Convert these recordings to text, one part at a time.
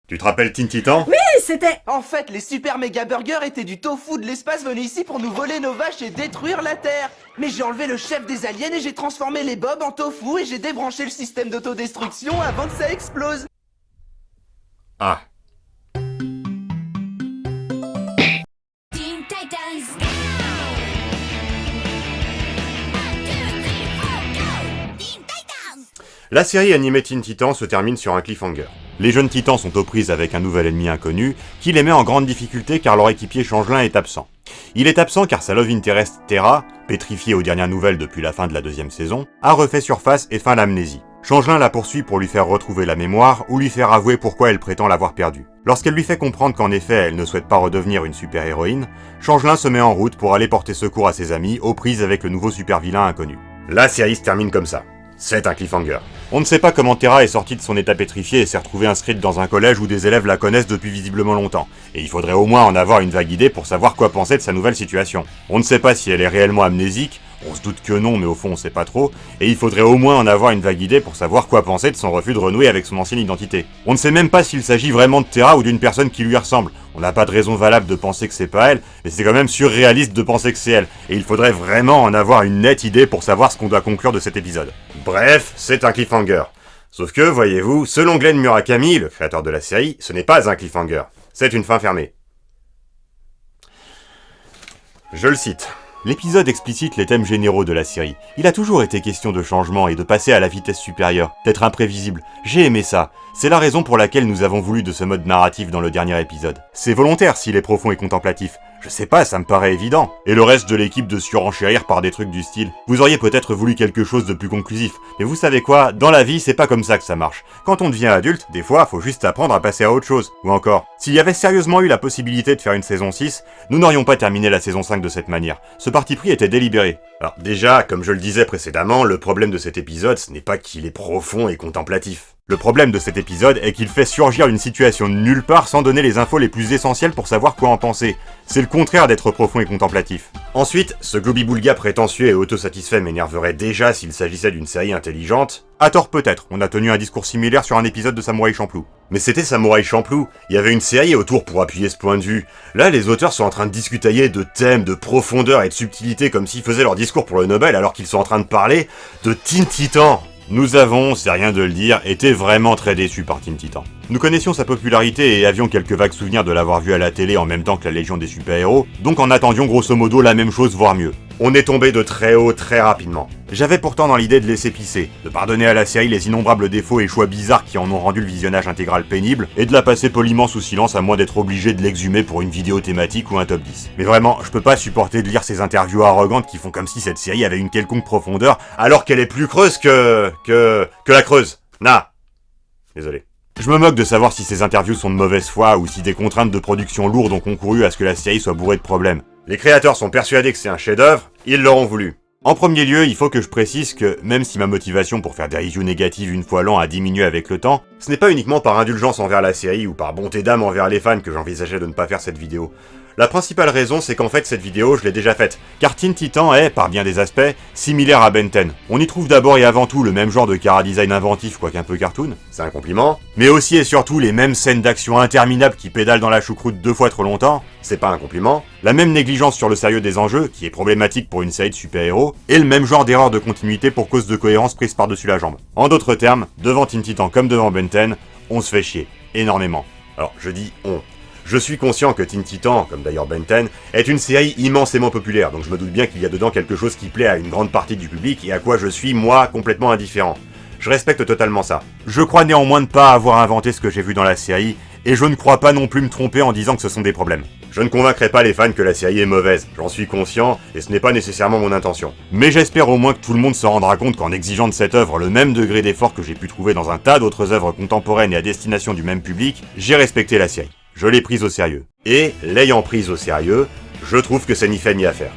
Tu te rappelles Teen Titan? Oui, c'était... En fait, les super méga burgers étaient du tofu de l'espace venus ici pour nous voler nos vaches et détruire la Terre. Mais j'ai enlevé le chef des aliens et j'ai transformé les bobs en tofu et j'ai débranché le système d'autodestruction avant que ça explose. Ah. Teen Titans Go! 1, 2, 3, 4, go! Teen Titans! La série animée Teen Titan se termine sur un cliffhanger. Les jeunes titans sont aux prises avec un nouvel ennemi inconnu, qui les met en grande difficulté car leur équipier Changelin est absent. Il est absent car sa love interest Terra, pétrifiée aux dernières nouvelles depuis la fin de la deuxième saison, a refait surface et feint l'amnésie. Changelin la poursuit pour lui faire retrouver la mémoire ou lui faire avouer pourquoi elle prétend l'avoir perdue. Lorsqu'elle lui fait comprendre qu'en effet elle ne souhaite pas redevenir une super-héroïne, Changelin se met en route pour aller porter secours à ses amis aux prises avec le nouveau super-vilain inconnu. La série se termine comme ça. C'est un cliffhanger. On ne sait pas comment Terra est sortie de son état pétrifié et s'est retrouvée inscrite dans un collège où des élèves la connaissent depuis visiblement longtemps, et il faudrait au moins en avoir une vague idée pour savoir quoi penser de sa nouvelle situation. On ne sait pas si elle est réellement amnésique, on se doute que non mais au fond on sait pas trop, et il faudrait au moins en avoir une vague idée pour savoir quoi penser de son refus de renouer avec son ancienne identité. On ne sait même pas s'il s'agit vraiment de Terra ou d'une personne qui lui ressemble. On n'a pas de raison valable de penser que c'est pas elle, mais c'est quand même surréaliste de penser que c'est elle, et il faudrait vraiment en avoir une nette idée pour savoir ce qu'on doit conclure de cet épisode. Bref, c'est un cliffhanger. Sauf que, voyez-vous, selon Glenn Murakami, le créateur de la série, ce n'est pas un cliffhanger, c'est une fin fermée. Je le cite. L'épisode explicite les thèmes généraux de la série. Il a toujours été question de changement et de passer à la vitesse supérieure, d'être imprévisible. J'ai aimé ça. C'est la raison pour laquelle nous avons voulu de ce mode narratif dans le dernier épisode. C'est volontaire s'il est profond et contemplatif. Je sais pas, ça me paraît évident. Et le reste de l'équipe de surenchérir par des trucs du style. Vous auriez peut-être voulu quelque chose de plus conclusif. Mais vous savez quoi, dans la vie, c'est pas comme ça que ça marche. Quand on devient adulte, des fois, faut juste apprendre à passer à autre chose. Ou encore, s'il y avait sérieusement eu la possibilité de faire une saison 6, nous n'aurions pas terminé la saison 5 de cette manière. Ce parti pris était délibéré. Alors déjà, comme je le disais précédemment, le problème de cet épisode, ce n'est pas qu'il est profond et contemplatif. Le problème de cet épisode est qu'il fait surgir une situation de nulle part sans donner les infos les plus essentielles pour savoir quoi en penser. C'est le contraire d'être profond et contemplatif. Ensuite, ce globi-boulga prétentieux et autosatisfait m'énerverait déjà s'il s'agissait d'une série intelligente. À tort peut-être, on a tenu un discours similaire sur un épisode de Samouraï Champloo. Mais c'était Samouraï Champloo, il y avait une série autour pour appuyer ce point de vue. Là, les auteurs sont en train de discutailler de thèmes, de profondeur et de subtilité comme s'ils faisaient leur discours pour le Nobel alors qu'ils sont en train de parler de Teen Titan. Nous avons, c'est rien de le dire, été vraiment très déçus par Teen Titan. Nous connaissions sa popularité et avions quelques vagues souvenirs de l'avoir vu à la télé en même temps que la Légion des super-héros, donc en attendions grosso modo la même chose voire mieux. On est tombé de très haut très rapidement. J'avais pourtant dans l'idée de laisser pisser, de pardonner à la série les innombrables défauts et choix bizarres qui en ont rendu le visionnage intégral pénible, et de la passer poliment sous silence à moins d'être obligé de l'exhumer pour une vidéo thématique ou un top 10. Mais vraiment, je peux pas supporter de lire ces interviews arrogantes qui font comme si cette série avait une quelconque profondeur, alors qu'elle est plus creuse que la Creuse. Nah. Désolé. Je me moque de savoir si ces interviews sont de mauvaise foi ou si des contraintes de production lourdes ont concouru à ce que la série soit bourrée de problèmes. Les créateurs sont persuadés que c'est un chef-d'œuvre, ils l'auront voulu. En premier lieu, il faut que je précise que, même si ma motivation pour faire des reviews négatives une fois l'an a diminué avec le temps, ce n'est pas uniquement par indulgence envers la série ou par bonté d'âme envers les fans que j'envisageais de ne pas faire cette vidéo. La principale raison, c'est qu'en fait cette vidéo, je l'ai déjà faite, car Teen Titan est, par bien des aspects, similaire à Ben 10. On y trouve d'abord et avant tout le même genre de chara-design inventif, quoique un peu cartoon, c'est un compliment, mais aussi et surtout les mêmes scènes d'action interminables qui pédalent dans la choucroute 2 fois trop longtemps, c'est pas un compliment, la même négligence sur le sérieux des enjeux, qui est problématique pour une série de super-héros, et le même genre d'erreur de continuité pour cause de cohérence prise par-dessus la jambe. En d'autres termes, devant Teen Titan comme devant Ben 10, on se fait chier, énormément. Alors, je dis on. Je suis conscient que Teen Titan, comme d'ailleurs Ben 10, est une série immensément populaire, donc je me doute bien qu'il y a dedans quelque chose qui plaît à une grande partie du public et à quoi je suis, moi, complètement indifférent. Je respecte totalement ça. Je crois néanmoins ne pas avoir inventé ce que j'ai vu dans la série, et je ne crois pas non plus me tromper en disant que ce sont des problèmes. Je ne convaincrai pas les fans que la série est mauvaise, j'en suis conscient, et ce n'est pas nécessairement mon intention. Mais j'espère au moins que tout le monde se rendra compte qu'en exigeant de cette œuvre le même degré d'effort que j'ai pu trouver dans un tas d'autres œuvres contemporaines et à destination du même public, j'ai respecté la série. Je l'ai prise au sérieux. Et, l'ayant prise au sérieux, je trouve que c'est ni fait ni à faire.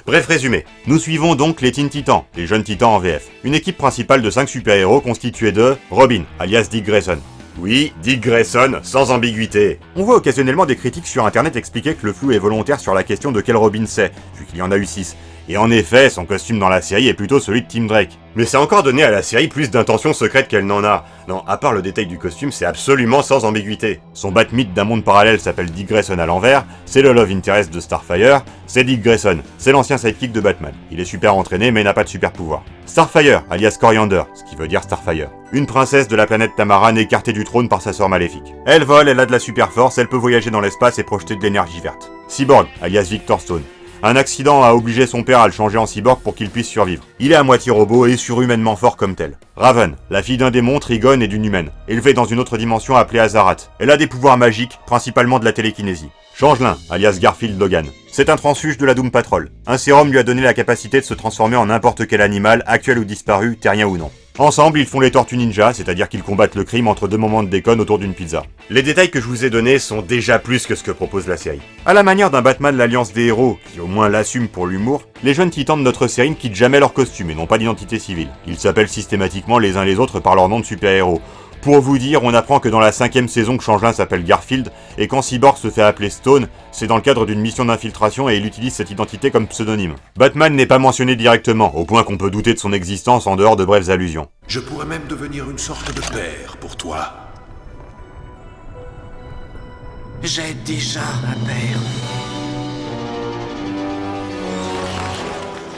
Bref résumé, nous suivons donc les Teen Titans, les jeunes titans en VF. Une équipe principale de 5 super-héros constituée de Robin, alias Dick Grayson. Oui, Dick Grayson, sans ambiguïté. On voit occasionnellement des critiques sur internet expliquer que le flou est volontaire sur la question de quel Robin c'est, vu qu'il y en a eu 6. Et en effet, son costume dans la série est plutôt celui de Tim Drake. Mais c'est encore donné à la série plus d'intentions secrètes qu'elle n'en a. Non, à part le détail du costume, c'est absolument sans ambiguïté. Son Batmite d'un monde parallèle s'appelle Dick Grayson à l'envers, c'est le love interest de Starfire, c'est Dick Grayson, c'est l'ancien sidekick de Batman. Il est super entraîné mais n'a pas de super pouvoir. Starfire, alias Coriander, ce qui veut dire Starfire. Une princesse de la planète Tamaran écartée du trône par sa sœur maléfique. Elle vole, elle a de la super force, elle peut voyager dans l'espace et projeter de l'énergie verte. Cyborg, alias Victor Stone. Un accident a obligé son père à le changer en cyborg pour qu'il puisse survivre. Il est à moitié robot et surhumainement fort comme tel. Raven, la fille d'un démon, Trigon et d'une humaine, élevée dans une autre dimension appelée Azarat. Elle a des pouvoirs magiques, principalement de la télékinésie. Changelin, alias Garfield Logan. C'est un transfuge de la Doom Patrol. Un sérum lui a donné la capacité de se transformer en n'importe quel animal, actuel ou disparu, terrien ou non. Ensemble, ils font les Tortues Ninja, c'est-à-dire qu'ils combattent le crime entre deux moments de déconne autour d'une pizza. Les détails que je vous ai donnés sont déjà plus que ce que propose la série. À la manière d'un Batman l'Alliance des héros, qui au moins l'assume pour l'humour, les jeunes titans de notre série ne quittent jamais leur costume et n'ont pas d'identité civile. Ils s'appellent systématiquement les uns les autres par leur nom de super-héros. Pour vous dire, on apprend que dans la 5ème saison que Changelin s'appelle Garfield, et quand Cyborg se fait appeler Stone, c'est dans le cadre d'une mission d'infiltration et il utilise cette identité comme pseudonyme. Batman n'est pas mentionné directement, au point qu'on peut douter de son existence en dehors de brèves allusions. Je pourrais même devenir une sorte de père pour toi. J'ai déjà un père.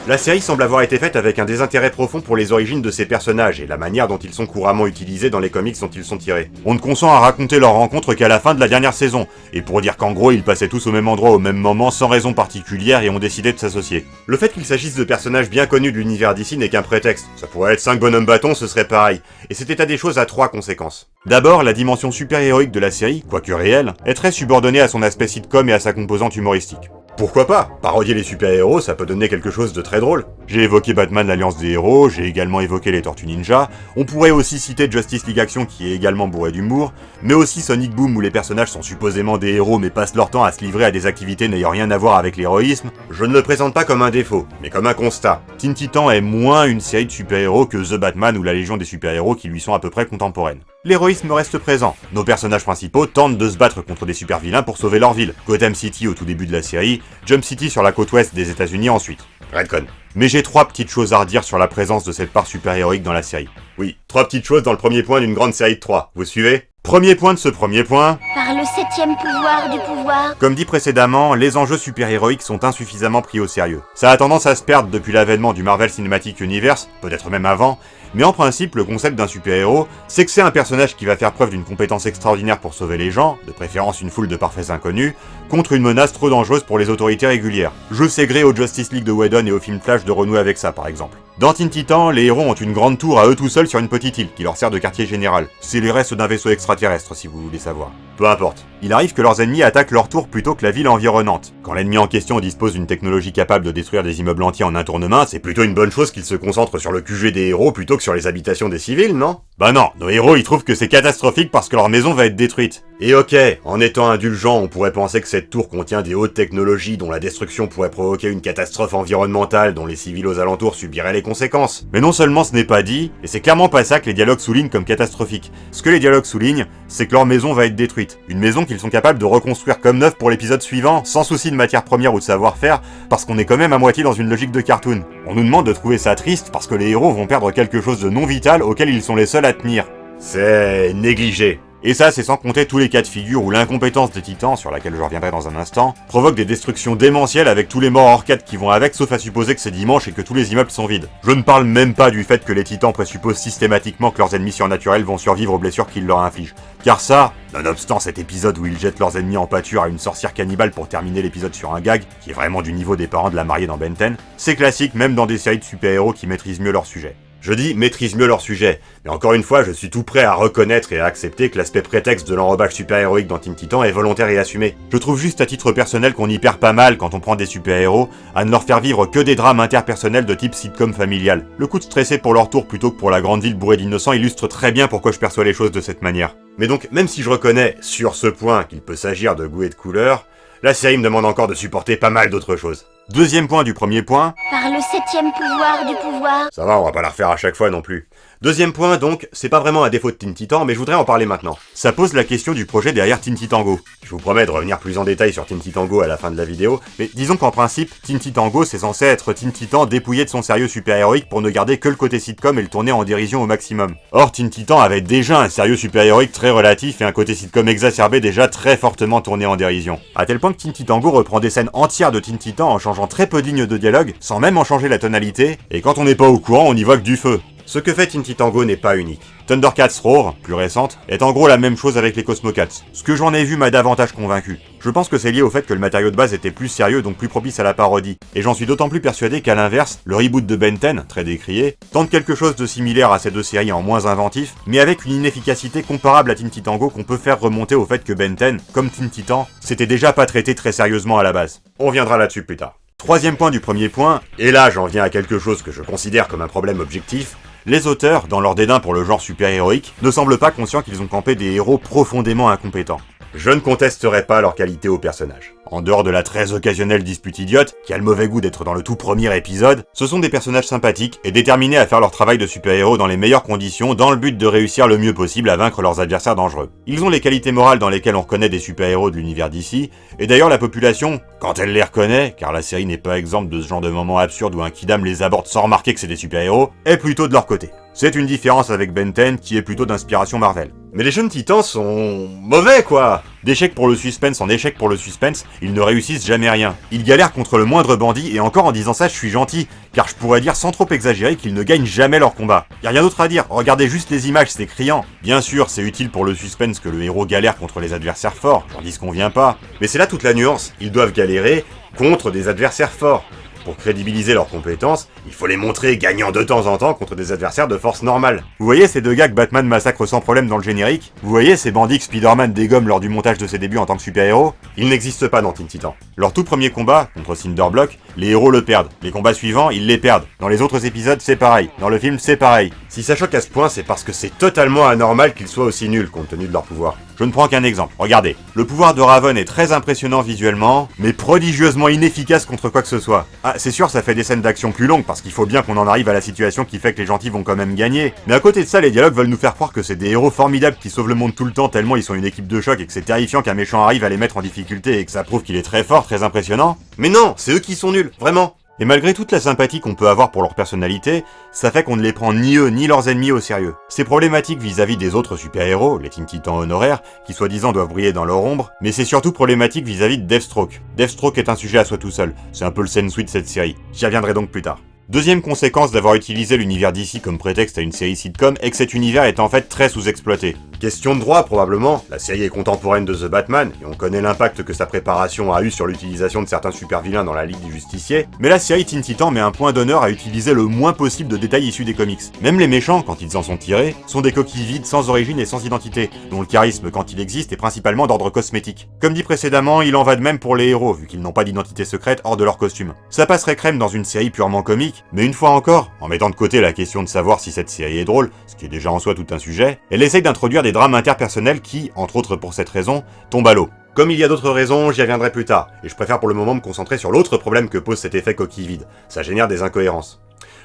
La série semble avoir été faite avec un désintérêt profond pour les origines de ces personnages et la manière dont ils sont couramment utilisés dans les comics dont ils sont tirés. On ne consent à raconter leur rencontre qu'à la fin de la dernière saison, et pour dire qu'en gros ils passaient tous au même endroit au même moment sans raison particulière et ont décidé de s'associer. Le fait qu'il s'agisse de personnages bien connus de l'univers d'ici n'est qu'un prétexte. Ça pourrait être 5 bonhommes bâtons, ce serait pareil. Et cet état des choses a 3 conséquences. D'abord, la dimension super-héroïque de la série, quoique réelle, est très subordonnée à son aspect sitcom et à sa composante humoristique. Pourquoi pas? Parodier les super-héros, ça peut donner quelque chose de très drôle. J'ai évoqué Batman l'Alliance des héros, j'ai également évoqué les Tortues Ninja, on pourrait aussi citer Justice League Action qui est également bourré d'humour, mais aussi Sonic Boom où les personnages sont supposément des héros mais passent leur temps à se livrer à des activités n'ayant rien à voir avec l'héroïsme. Je ne le présente pas comme un défaut, mais comme un constat. Teen Titan est moins une série de super-héros que The Batman ou la Légion des super-héros qui lui sont à peu près contemporaines. L'héroïsme reste présent. Nos personnages principaux tentent de se battre contre des super-vilains pour sauver leur ville. Gotham City au tout début de la série, Jump City sur la côte ouest des États-Unis ensuite. Redcon. Mais j'ai 3 petites choses à redire sur la présence de cette part super-héroïque dans la série. Oui, 3 petites choses dans le premier point d'une grande série de 3. Vous suivez? Premier point de ce premier point... Par le 7e pouvoir du pouvoir. Comme dit précédemment, les enjeux super-héroïques sont insuffisamment pris au sérieux. Ça a tendance à se perdre depuis l'avènement du Marvel Cinematic Universe, peut-être même avant, mais en principe, le concept d'un super-héros, c'est que c'est un personnage qui va faire preuve d'une compétence extraordinaire pour sauver les gens, de préférence une foule de parfaits inconnus, contre une menace trop dangereuse pour les autorités régulières. Je sais gré au Justice League de Whedon et au film Flash de renouer avec ça, par exemple. Dans Teen Titan, les héros ont une grande tour à eux tout seuls sur une petite île, qui leur sert de quartier général. C'est les restes d'un vaisseau extraterrestre, si vous voulez savoir. Peu importe. Il arrive que leurs ennemis attaquent leur tour plutôt que la ville environnante. Quand l'ennemi en question dispose d'une technologie capable de détruire des immeubles entiers en un tournement, c'est plutôt une bonne chose qu'ils se concentrent sur le QG des héros plutôt que sur les habitations des civils, non? Bah non, nos héros ils trouvent que c'est catastrophique parce que leur maison va être détruite. Et ok, en étant indulgent, on pourrait penser que cette tour contient des hautes technologies dont la destruction pourrait provoquer une catastrophe environnementale dont les civils aux alentours subiraient les conséquences. Mais non seulement ce n'est pas dit, et c'est clairement pas ça que les dialogues soulignent comme catastrophique. Ce que les dialogues soulignent, c'est que leur maison va être détruite. Une maison qu'ils sont capables de reconstruire comme neuve pour l'épisode suivant, sans souci de matière première ou de savoir-faire, parce qu'on est quand même à moitié dans une logique de cartoon. On nous demande de trouver ça triste parce que les héros vont perdre quelque chose de non vital auquel ils sont les seuls à tenir. C'est négligé. Et ça, c'est sans compter tous les cas de figure où l'incompétence des titans, sur laquelle je reviendrai dans un instant, provoque des destructions démentielles avec tous les morts hors quête qui vont avec, sauf à supposer que c'est dimanche et que tous les immeubles sont vides. Je ne parle même pas du fait que les titans présupposent systématiquement que leurs ennemis surnaturels vont survivre aux blessures qu'ils leur infligent. Car ça, nonobstant cet épisode où ils jettent leurs ennemis en pâture à une sorcière cannibale pour terminer l'épisode sur un gag, qui est vraiment du niveau des parents de la mariée dans Ben 10, c'est classique même dans des séries de super-héros qui maîtrisent mieux leur sujet. Je dis maîtrise mieux leur sujet, mais encore une fois, je suis tout prêt à reconnaître et à accepter que l'aspect prétexte de l'enrobage super-héroïque dans Teen Titan est volontaire et assumé. Je trouve juste à titre personnel qu'on y perd pas mal quand on prend des super-héros à ne leur faire vivre que des drames interpersonnels de type sitcom familial. Le coup de stresser pour leur tour plutôt que pour la grande ville bourrée d'innocents illustre très bien pourquoi je perçois les choses de cette manière. Mais donc, même si je reconnais sur ce point qu'il peut s'agir de goût et de couleur, la série me demande encore de supporter pas mal d'autres choses. Deuxième point du premier point. Par le 7e pouvoir du pouvoir. Ça va, on va pas la refaire à chaque fois non plus. Deuxième point donc, c'est pas vraiment un défaut de Teen Titan, mais je voudrais en parler maintenant. Ça pose la question du projet derrière Teen Titan Go. Je vous promets de revenir plus en détail sur Teen Titan Go à la fin de la vidéo, mais disons qu'en principe, Teen Titan Go c'est censé être Teen Titan dépouillé de son sérieux super-héroïque pour ne garder que le côté sitcom et le tourner en dérision au maximum. Or, Teen Titan avait déjà un sérieux super-héroïque très relatif et un côté sitcom exacerbé déjà très fortement tourné en dérision. À tel point que Teen Titan Go reprend des scènes entières de Teen Titan en changeant très peu de lignes de dialogue, sans même en changer la tonalité, et quand on n'est pas au courant, on y voit que du feu. Ce que fait Teen Titan Go n'est pas unique. Thundercats Roar, plus récente, est en gros la même chose avec les Cosmocats. Ce que j'en ai vu m'a davantage convaincu. Je pense que c'est lié au fait que le matériau de base était plus sérieux donc plus propice à la parodie. Et j'en suis d'autant plus persuadé qu'à l'inverse, le reboot de Ben 10, très décrié, tente quelque chose de similaire à ces deux séries en moins inventif, mais avec une inefficacité comparable à Teen Titan Go qu'on peut faire remonter au fait que Ben 10, comme Teen Titan, s'était déjà pas traité très sérieusement à la base. On reviendra là-dessus plus tard. Troisième point du premier point, et là j'en viens à quelque chose que je considère comme un problème objectif, les auteurs, dans leur dédain pour le genre super-héroïque, ne semblent pas conscients qu'ils ont campé des héros profondément incompétents. Je ne contesterai pas leur qualité aux personnages. En dehors de la très occasionnelle dispute idiote, qui a le mauvais goût d'être dans le tout premier épisode, ce sont des personnages sympathiques et déterminés à faire leur travail de super-héros dans les meilleures conditions dans le but de réussir le mieux possible à vaincre leurs adversaires dangereux. Ils ont les qualités morales dans lesquelles on reconnaît des super-héros de l'univers d'ici, et d'ailleurs la population, quand elle les reconnaît, car la série n'est pas exempte de ce genre de moments absurdes où un kidam les aborde sans remarquer que c'est des super-héros, est plutôt de leur côté. C'est une différence avec Ben 10 qui est plutôt d'inspiration Marvel. Mais les jeunes titans sont mauvais quoi. D'échec pour le suspense en échec pour le suspense, ils ne réussissent jamais rien. Ils galèrent contre le moindre bandit et encore en disant ça je suis gentil, car je pourrais dire sans trop exagérer qu'ils ne gagnent jamais leur combat. Y a rien d'autre à dire, regardez juste les images, c'est criant. Bien sûr, c'est utile pour le suspense que le héros galère contre les adversaires forts, j'en dis ce qu'on vient pas. Mais c'est là toute la nuance, ils doivent galérer contre des adversaires forts. Pour crédibiliser leurs compétences, il faut les montrer gagnant de temps en temps contre des adversaires de force normale. Vous voyez ces deux gars que Batman massacre sans problème dans le générique? Vous voyez ces bandits que Spider-Man dégomme lors du montage de ses débuts en tant que super-héros? Ils n'existent pas dans Teen Titan. Leur tout premier combat, contre Cinderblock, les héros le perdent. Les combats suivants, ils les perdent. Dans les autres épisodes, c'est pareil. Dans le film, c'est pareil. Si ça choque à ce point, c'est parce que c'est totalement anormal qu'ils soient aussi nuls compte tenu de leur pouvoir. Je ne prends qu'un exemple. Regardez. Le pouvoir de Raven est très impressionnant visuellement, mais prodigieusement inefficace contre quoi que ce soit. Ah, c'est sûr, ça fait des scènes d'action plus longues, parce qu'il faut bien qu'on en arrive à la situation qui fait que les gentils vont quand même gagner. Mais à côté de ça, les dialogues veulent nous faire croire que c'est des héros formidables qui sauvent le monde tout le temps tellement ils sont une équipe de choc et que c'est terrifiant qu'un méchant arrive à les mettre en difficulté et que ça prouve qu'il est très fort, très impressionnant. Mais non, c'est eux qui sont nuls, vraiment. Et malgré toute la sympathie qu'on peut avoir pour leur personnalité, ça fait qu'on ne les prend ni eux ni leurs ennemis au sérieux. C'est problématique vis-à-vis des autres super-héros, les Teen Titans honoraires, qui soi-disant doivent briller dans leur ombre, mais c'est surtout problématique vis-à-vis de Deathstroke. Deathstroke est un sujet à soi tout seul, c'est un peu le sensui de cette série. J'y reviendrai donc plus tard. Deuxième conséquence d'avoir utilisé l'univers d'ici comme prétexte à une série sitcom est que cet univers est en fait très sous-exploité. Question de droit probablement, la série est contemporaine de The Batman, et on connaît l'impact que sa préparation a eu sur l'utilisation de certains super-vilains dans la Ligue des Justiciers, mais la série Teen Titan met un point d'honneur à utiliser le moins possible de détails issus des comics. Même les méchants, quand ils en sont tirés, sont des coquilles vides sans origine et sans identité, dont le charisme quand il existe est principalement d'ordre cosmétique. Comme dit précédemment, il en va de même pour les héros, vu qu'ils n'ont pas d'identité secrète hors de leur costume. Ça passerait crème dans une série purement comique, mais une fois encore, en mettant de côté la question de savoir si cette série est drôle, ce qui est déjà en soi tout un sujet, elle essaye d'introduire des drames interpersonnels qui, entre autres pour cette raison, tombent à l'eau. Comme il y a d'autres raisons, j'y reviendrai plus tard, et je préfère pour le moment me concentrer sur l'autre problème que pose cet effet coquille vide. Ça génère des incohérences.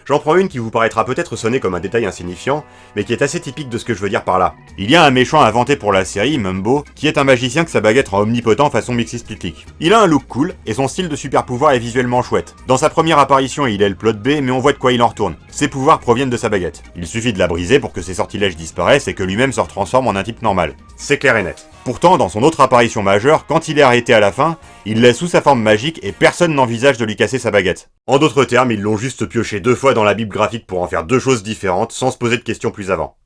J'en prends une qui vous paraîtra peut-être sonner comme un détail insignifiant, mais qui est assez typique de ce que je veux dire par là. Il y a un méchant inventé pour la série, Mumbo, qui est un magicien que sa baguette rend omnipotent façon Mixi-Splitlick. Il a un look cool, et son style de super pouvoir est visuellement chouette. Dans sa première apparition, il est le plot B, mais on voit de quoi il en retourne. Ses pouvoirs proviennent de sa baguette. Il suffit de la briser pour que ses sortilèges disparaissent et que lui-même se retransforme en un type normal. C'est clair et net. Pourtant, dans son autre apparition majeure, quand il est arrêté à la fin, il laisse sous sa forme magique et personne n'envisage de lui casser sa baguette. En d'autres termes, ils l'ont juste pioché 2 fois dans la bible graphique pour en faire 2 choses différentes sans se poser de questions plus avant.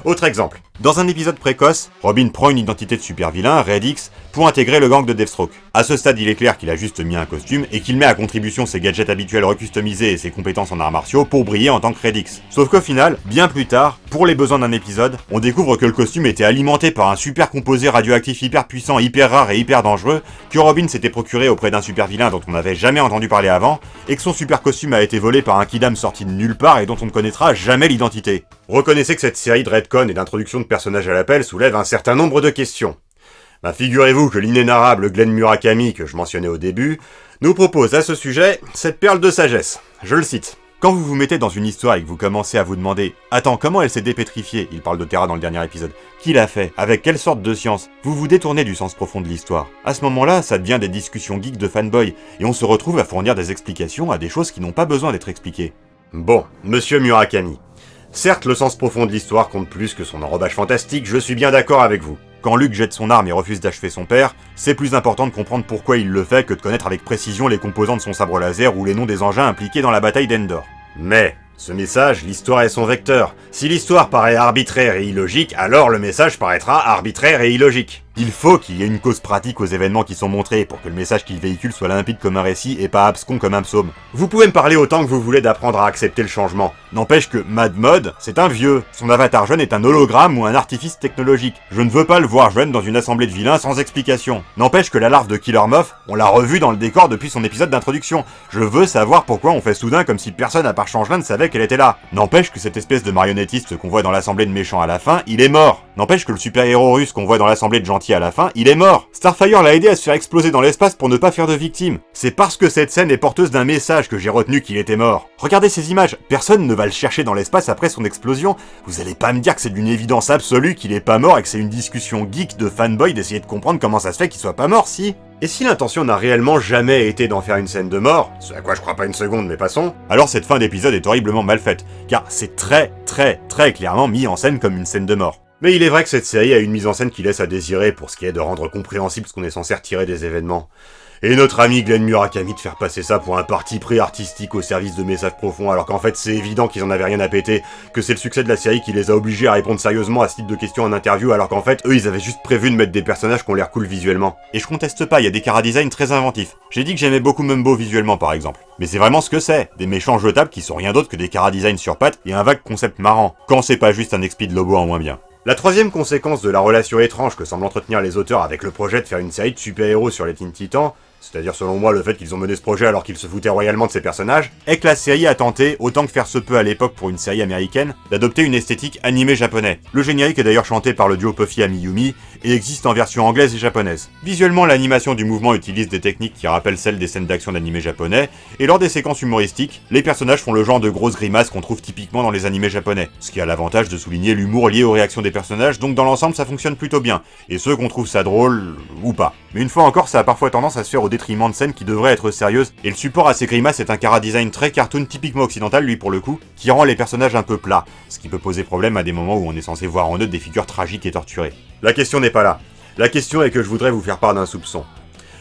Autre exemple. Dans un épisode précoce, Robin prend une identité de super vilain, Red X, pour intégrer le gang de Deathstroke. À ce stade, il est clair qu'il a juste mis un costume et qu'il met à contribution ses gadgets habituels recustomisés et ses compétences en arts martiaux pour briller en tant que Red X. Sauf qu'au final, bien plus tard, pour les besoins d'un épisode, on découvre que le costume était alimenté par un super composé radioactif hyper puissant, hyper rare et hyper dangereux, que Robin s'était procuré auprès d'un super vilain dont on n'avait jamais entendu parler avant, et que son super costume a été volé par un kidam sorti de nulle part et dont on ne connaîtra jamais l'identité. Reconnaissez que cette série de retcon et d'introduction de personnages à l'appel soulève un certain nombre de questions. Figurez-vous que l'inénarrable Glenn Murakami, que je mentionnais au début, nous propose à ce sujet cette perle de sagesse. Je le cite. Quand vous vous mettez dans une histoire et que vous commencez à vous demander « Attends, comment elle s'est dépétrifiée ?» Il parle de Terra dans le dernier épisode. Qui l'a fait? Avec quelle sorte de science? Vous vous détournez du sens profond de l'histoire. À ce moment-là, ça devient des discussions geeks de fanboy, et on se retrouve à fournir des explications à des choses qui n'ont pas besoin d'être expliquées. Bon, monsieur Murakami. Certes, le sens profond de l'histoire compte plus que son enrobage fantastique, je suis bien d'accord avec vous. Quand Luke jette son arme et refuse d'achever son père, c'est plus important de comprendre pourquoi il le fait que de connaître avec précision les composants de son sabre laser ou les noms des engins impliqués dans la bataille d'Endor. Mais, ce message, l'histoire est son vecteur. Si l'histoire paraît arbitraire et illogique, alors le message paraîtra arbitraire et illogique. Il faut qu'il y ait une cause pratique aux événements qui sont montrés pour que le message qu'il véhicule soit limpide comme un récit et pas abscon comme un psaume. Vous pouvez me parler autant que vous voulez d'apprendre à accepter le changement. N'empêche que Mad Mod, c'est un vieux. Son avatar jeune est un hologramme ou un artifice technologique. Je ne veux pas le voir jeune dans une assemblée de vilains sans explication. N'empêche que la larve de Killer Moth, on l'a revue dans le décor depuis son épisode d'introduction. Je veux savoir pourquoi on fait soudain comme si personne à part Changelin ne savait qu'elle était là. N'empêche que cette espèce de marionnettiste qu'on voit dans l'assemblée de méchants à la fin, il est mort. N'empêche que le super-héros russe qu'on voit dans l'assemblée de gentils à la fin, il est mort. Starfire l'a aidé à se faire exploser dans l'espace pour ne pas faire de victimes. C'est parce que cette scène est porteuse d'un message que j'ai retenu qu'il était mort. Regardez ces images, personne ne va le chercher dans l'espace après son explosion. Vous allez pas me dire que c'est d'une évidence absolue qu'il est pas mort et que c'est une discussion geek de fanboy d'essayer de comprendre comment ça se fait qu'il soit pas mort, si? Et si l'intention n'a réellement jamais été d'en faire une scène de mort, ce à quoi je crois pas une seconde mais passons, alors cette fin d'épisode est horriblement mal faite, car c'est très clairement mis en scène comme une scène de mort. Mais il est vrai que cette série a une mise en scène qui laisse à désirer pour ce qui est de rendre compréhensible ce qu'on est censé retirer des événements. Et notre ami Glenn Murakami de faire passer ça pour un parti pris artistique au service de messages profonds, alors qu'en fait c'est évident qu'ils en avaient rien à péter, que c'est le succès de la série qui les a obligés à répondre sérieusement à ce type de questions en interview, alors qu'en fait eux ils avaient juste prévu de mettre des personnages qui ont l'air cool visuellement. Et je conteste pas, il y a des chara-design très inventifs. J'ai dit que j'aimais beaucoup Mumbo visuellement par exemple. Mais c'est vraiment ce que c'est, des méchants jetables qui sont rien d'autre que des chara-design sur pattes et un vague concept marrant, quand c'est pas juste un expi de Lobo en moins bien. La troisième conséquence de la relation étrange que semblent entretenir les auteurs avec le projet de faire une série de super-héros sur les Teen Titans, c'est-à-dire selon moi le fait qu'ils ont mené ce projet alors qu'ils se foutaient royalement de ces personnages, est que la série a tenté, autant que faire se peut à l'époque pour une série américaine, d'adopter une esthétique animé japonais. Le générique est d'ailleurs chanté par le duo Puffy Amiyumi et existe en version anglaise et japonaise. Visuellement, l'animation du mouvement utilise des techniques qui rappellent celles des scènes d'action d'animé japonais, et lors des séquences humoristiques, les personnages font le genre de grosses grimaces qu'on trouve typiquement dans les animés japonais, ce qui a l'avantage de souligner l'humour lié aux réactions des personnages, donc dans l'ensemble ça fonctionne plutôt bien, et ceux qu'on trouve ça drôle, ou pas. Mais une fois encore, ça a parfois tendance à se faire au détriment de scènes qui devraient être sérieuses, et le support à ces grimaces est un chara-design très cartoon typiquement occidental lui pour le coup, qui rend les personnages un peu plats, ce qui peut poser problème à des moments où on est censé voir en eux des figures tragiques et torturées. La question n'est pas là. La question est que je voudrais vous faire part d'un soupçon.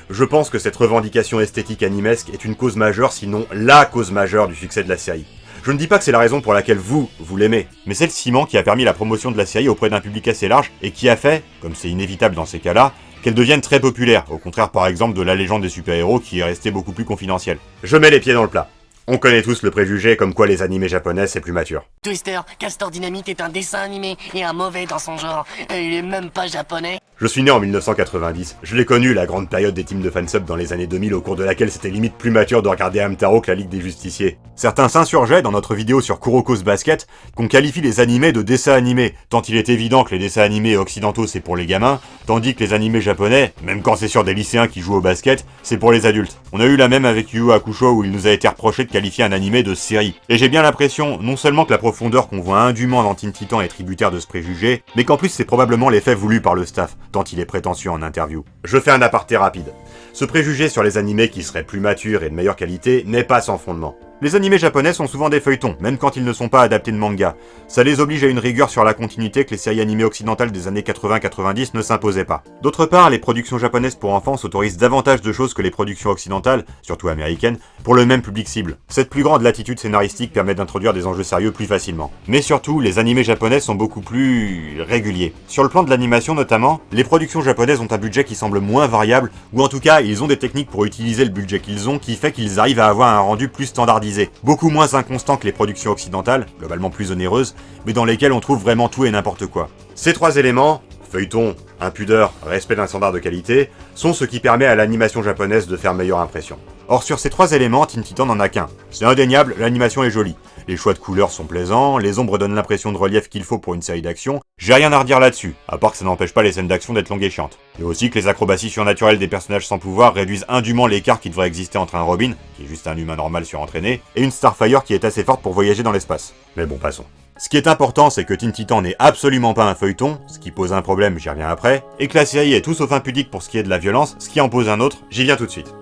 Je pense que cette revendication esthétique animesque est une cause majeure, sinon LA cause majeure du succès de la série. Je ne dis pas que c'est la raison pour laquelle vous l'aimez, mais c'est le ciment qui a permis la promotion de la série auprès d'un public assez large et qui a fait, comme c'est inévitable dans ces cas-là, qu'elle devienne très populaire, au contraire par exemple de la légende des super-héros qui est restée beaucoup plus confidentielle. Je mets les pieds dans le plat. On connaît tous le préjugé comme quoi les animés japonais c'est plus mature. Twister, Castor Dynamite est un dessin animé et un mauvais dans son genre. Et il est même pas japonais. Je suis né en 1990, je l'ai connu la grande période des teams de fansub dans les années 2000 au cours de laquelle c'était limite plus mature de regarder Hamtaro que la Ligue des Justiciers. Certains s'insurgeaient dans notre vidéo sur Kuroko's Basket qu'on qualifie les animés de dessins animés, tant il est évident que les dessins animés occidentaux c'est pour les gamins, tandis que les animés japonais, même quand c'est sur des lycéens qui jouent au basket, c'est pour les adultes. On a eu la même avec Yu Yu Hakusho où il nous a été reproché de qualifier un animé de série. Et j'ai bien l'impression, non seulement que la profondeur qu'on voit indûment dans Teen Titan est tributaire de ce préjugé, mais qu'en plus c'est probablement l'effet voulu par le staff, tant il est prétentieux en interview. Je fais un aparté rapide. Ce préjugé sur les animés qui seraient plus matures et de meilleure qualité n'est pas sans fondement. Les animés japonais sont souvent des feuilletons, même quand ils ne sont pas adaptés de manga. Ça les oblige à une rigueur sur la continuité que les séries animées occidentales des années 80-90 ne s'imposaient pas. D'autre part, les productions japonaises pour enfants s'autorisent davantage de choses que les productions occidentales, surtout américaines, pour le même public cible. Cette plus grande latitude scénaristique permet d'introduire des enjeux sérieux plus facilement. Mais surtout, les animés japonais sont beaucoup plus réguliers. Sur le plan de l'animation notamment, les productions japonaises ont un budget qui semble moins variable, ou en tout cas, ils ont des techniques pour utiliser le budget qu'ils ont qui fait qu'ils arrivent à avoir un rendu plus standardisé. Beaucoup moins inconstant que les productions occidentales, globalement plus onéreuses, mais dans lesquelles on trouve vraiment tout et n'importe quoi. Ces trois éléments, feuilleton, impudeur, respect d'un standard de qualité, sont ce qui permet à l'animation japonaise de faire meilleure impression. Or sur ces 3 éléments, Teen Titans n'en a qu'un. C'est indéniable, l'animation est jolie. Les choix de couleurs sont plaisants, les ombres donnent l'impression de relief qu'il faut pour une série d'action. J'ai rien à redire là-dessus, à part que ça n'empêche pas les scènes d'action d'être longues et chiantes. Et aussi que les acrobaties surnaturelles des personnages sans pouvoir réduisent indûment l'écart qui devrait exister entre un Robin, qui est juste un humain normal surentraîné, et une Starfire qui est assez forte pour voyager dans l'espace. Mais bon, passons. Ce qui est important, c'est que Teen Titans n'est absolument pas un feuilleton, ce qui pose un problème, j'y reviens après, et que la série est tout sauf impudique pour ce qui est de la violence, ce qui en pose un autre, j'y viens tout de suite.